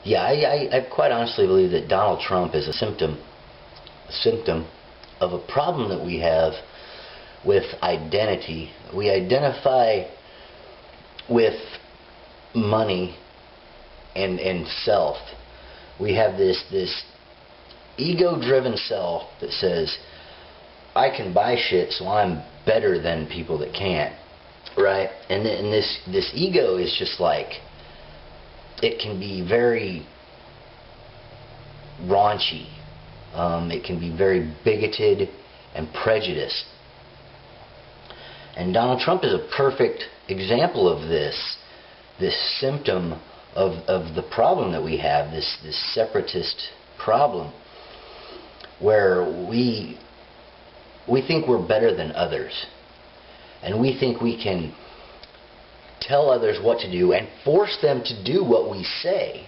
Yeah, I quite honestly believe that Donald Trump is a symptom of a problem that we have with identity. We identify with money and self. We have this ego-driven self that says, I can buy shit, so I'm better than people that can't, right? And this ego is just like, it can be very raunchy. It can be very bigoted and prejudiced. And Donald Trump is a perfect example of this symptom of the problem that we have, this separatist problem, where we think we're better than others, and we think we can tell others what to do and force them to do what we say.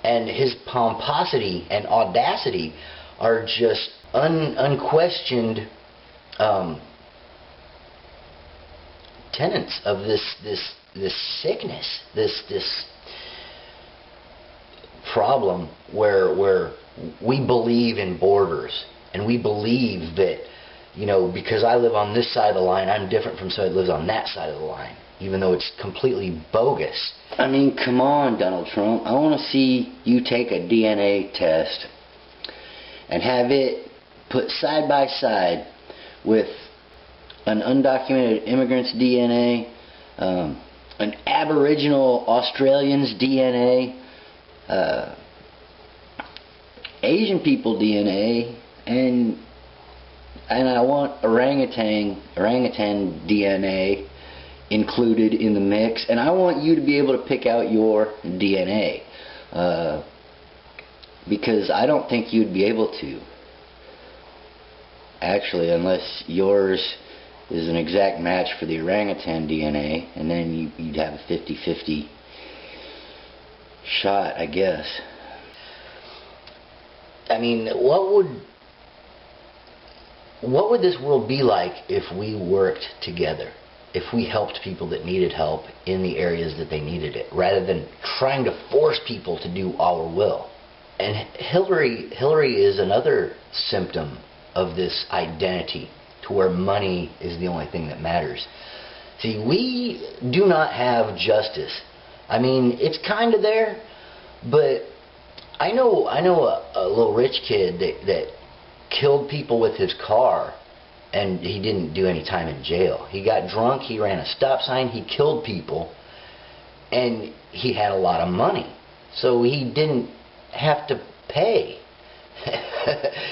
And his pomposity and audacity are just unquestioned tenets of this sickness, this problem where we believe in borders, and we believe that, you know, because I live on this side of the line, I'm different from somebody that lives on that side of the line, even though it's completely bogus. I mean, come on, Donald Trump. I want to see you take a DNA test and have it put side by side with an undocumented immigrant's DNA, an Aboriginal Australian's DNA, Asian people DNA, and I want orangutan DNA included in the mix, and I want you to be able to pick out your DNA, because I don't think you'd be able to, actually, unless yours is an exact match for the orangutan DNA, and then you'd have a 50-50 shot, I guess. I mean, what would this world be like if we worked together? If we helped people that needed help in the areas that they needed it, rather than trying to force people to do our will. And Hillary is another symptom of this identity, to where money is the only thing that matters. See, we do not have justice. I mean, it's kind of there, but I know a little rich kid that killed people with his car, and he didn't do any time in jail. He got drunk, he ran a stop sign, he killed people, and he had a lot of money, so he didn't have to pay.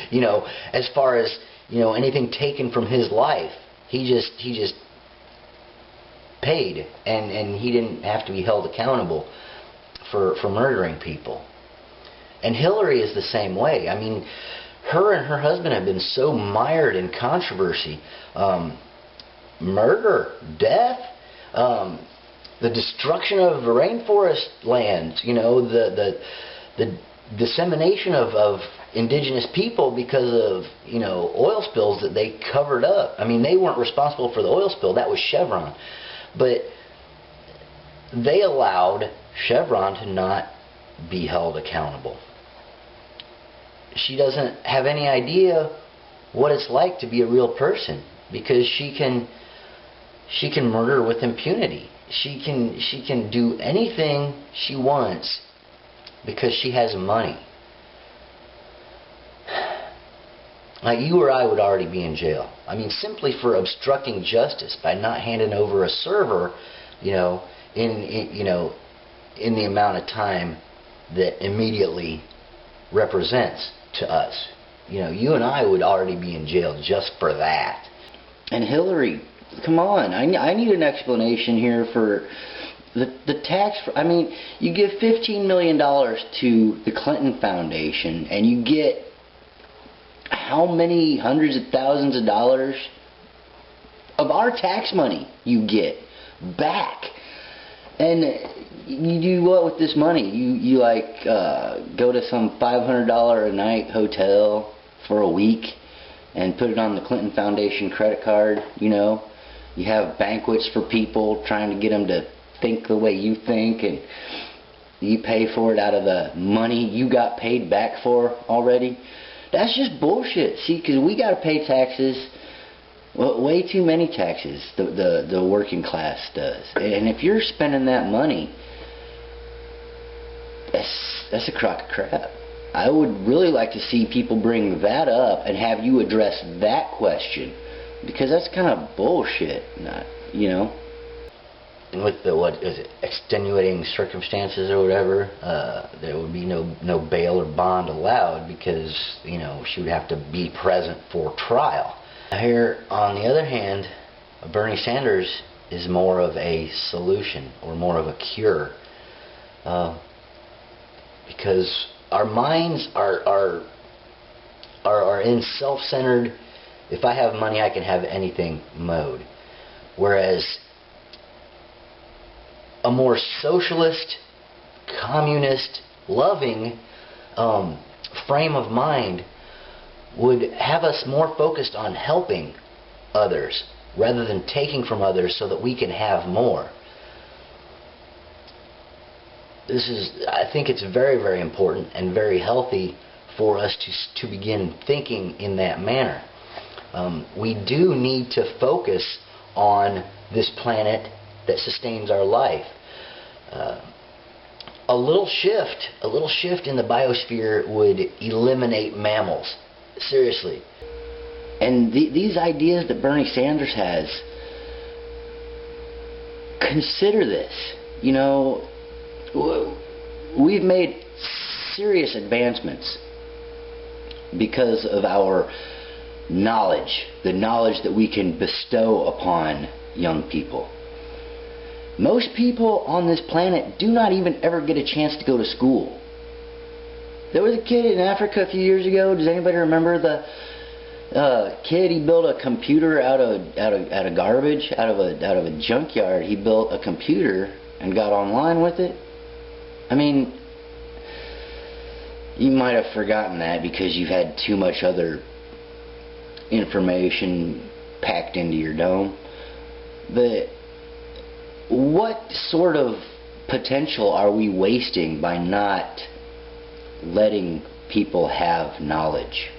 You know, as far as, you know, anything taken from his life, he just paid, and he didn't have to be held accountable for murdering people. And Hillary is the same way. I mean, her and her husband have been so mired in controversy, murder, death, the destruction of the rainforest lands, you know, the dissemination of indigenous people because of, you know, oil spills that they covered up. I mean, they weren't responsible for the oil spill, that was Chevron. But they allowed Chevron to not be held accountable. She doesn't have any idea what it's like to be a real person, because she can murder with impunity. She can do anything she wants because she has money. Like, you or I would already be in jail. I mean, simply for obstructing justice by not handing over a server, you know, in the amount of time that immediately represents to us. You know, you and I would already be in jail just for that. And Hillary, come on, I need an explanation here for the tax. I mean, you give $15 million to the Clinton Foundation, and you get how many hundreds of thousands of dollars of our tax money you get back. And you do what with this money? You like go to some $500 a night hotel for a week and put it on the Clinton Foundation credit card, you know. You have banquets for people, trying to get them to think the way you think, and You pay for it out of the money you got paid back for already. That's just bullshit. See, because we got to pay taxes, well, way too many taxes, the working class does. And if you're spending that money, that's a crock of crap. I would really like to see people bring that up and have you address that question, because that's kind of bullshit, you know. And with the, what is it, extenuating circumstances or whatever, there would be no bail or bond allowed, because, you know, she would have to be present for trial. Here, on the other hand, Bernie Sanders is more of a solution, or more of a cure, because our minds are in self-centered, if I have money I can have anything mode, whereas a more socialist, communist, loving frame of mind would have us more focused on helping others rather than taking from others so that we can have more. I think it's very, very important and very healthy for us to begin thinking in that manner. We do need to focus on this planet that sustains our life. A little shift in the biosphere would eliminate mammals. Seriously. And these ideas that Bernie Sanders has, consider this. You know, we've made serious advancements because of our knowledge, the knowledge that we can bestow upon young people. Most people on this planet do not even ever get a chance to go to school. There was a kid in Africa a few years ago. Does anybody remember the kid? He built a computer out of garbage, out of a junkyard. He built a computer and got online with it. I mean, you might have forgotten that because you've had too much other information packed into your dome. But what sort of potential are we wasting by not letting people have knowledge?